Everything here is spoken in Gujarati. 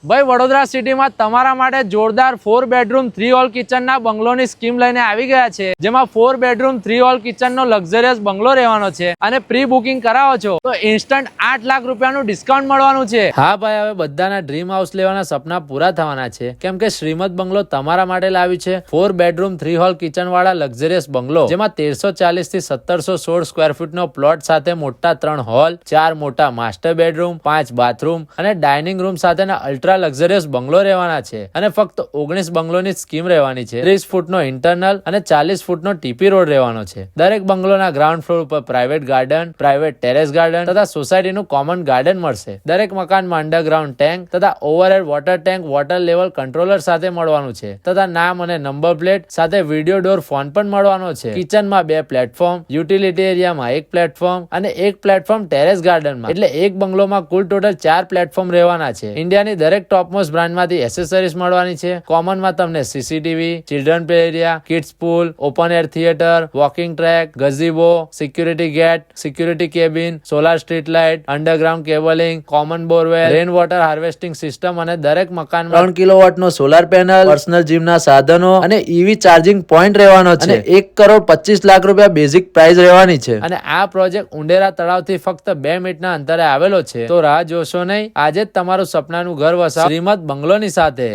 ભાઈ વડોદરા સિટીમાં તમારા માટે જોરદાર 4 બેડરૂમ 3 હોલ કિચનના બંગલોની સ્કીમ લઈને આવી ગયા છે, જેમાં 4 બેડરૂમ 3 હોલ કિચનનો લક્ઝરિયસ બંગલો રહેવાનો છે અને પ્રી બુકિંગ કરાવો છો તો ઇન્સ્ટન્ટ 8 લાખ રૂપિયાનું ડિસ્કાઉન્ટ મળવાનું છે। હા ભાઈ, હવે બધાના ડ્રીમ હાઉસ લેવાના સપના પૂરા થવાના છે, કેમ કે શ્રીમદ બંગલો તમારા માટે લાવી છે 4 બેડરૂમ 3 હોલ કિચન વાળા લક્ઝરિયસ બંગલો, જેમાં 1340 થી 1716 સ્ક્વેર ફૂટનો પ્લોટ સાથે મોટા 3 હોલ, 4 મોટા માસ્ટર બેડરૂમ, 5 બાથરૂમ અને ડાઇનિંગ રૂમ સાથેના અલ્ટ્રા લક્ઝરિયસ બંગલો રહેવાના છે અને ફક્ત 19 બંગલોની સ્કીમ રહેવાની છે। 30 ફૂટનો ઇન્ટરનલ અને 40 ફૂટનો ટીપી રોડ રહેવાનો છે। દરેક બંગલોના ગ્રાઉન્ડ ફ્લોર ઉપર private garden, private terrace garden તથા સોસાયટીનું કોમન ગાર્ડન મળશે। દરેક મકાનમાં અંડરગ્રાઉન્ડ ટેન્ક તથા overhead water tank water level controller સાથે મળવાનું છે તથા નામ અને નંબર પ્લેટ સાથે વિડીયો ડોર ફોન પણ મળવાનો છે। કિચનમાં 2 પ્લેટફોર્મ, યુટિલિટી એરિયામાં 1 પ્લેટફોર્મ અને 1 પ્લેટફોર્મ ટેરેસ ગાર્ડનમાં, એટલે એક બંગલોમાં કુલ ટોટલ 4 પ્લેટફોર્મ રહેવાના છે। ઇન્ડિયાની દરેક ટોપમોસ્ટ બ્રાન્ડમાંથી એસેસરીઝ મળવાની છે। કોમનમાં તમને CCTV, children play area, kids pool, open air theatre, walking track, gazebo, security gate, security cabin, solar street light, underground cabling, common borewell, rain water harvesting system અને દરેક મકાનમાં 3 કિલોવોટનો સોલાર પેનલ, પર્સનલ જીમના સાધનો અને ઈવી ચાર્જિંગ પોઈન્ટ રહેવાનો છે અને 1 કરોડ 25 લાખ રૂપિયા બેઝિક પ્રાઇસ રહેવાની છે। અને આ પ્રોજેક્ટ ઉંડેરા તળાવથી ફક્ત 2 મિનિટના અંતરે આવેલો છે, તો રાહ જોશો નહીં, આજે જ તમારું સપનાનું ઘર વસાવો શ્રીમદ બંગલોની સાથે।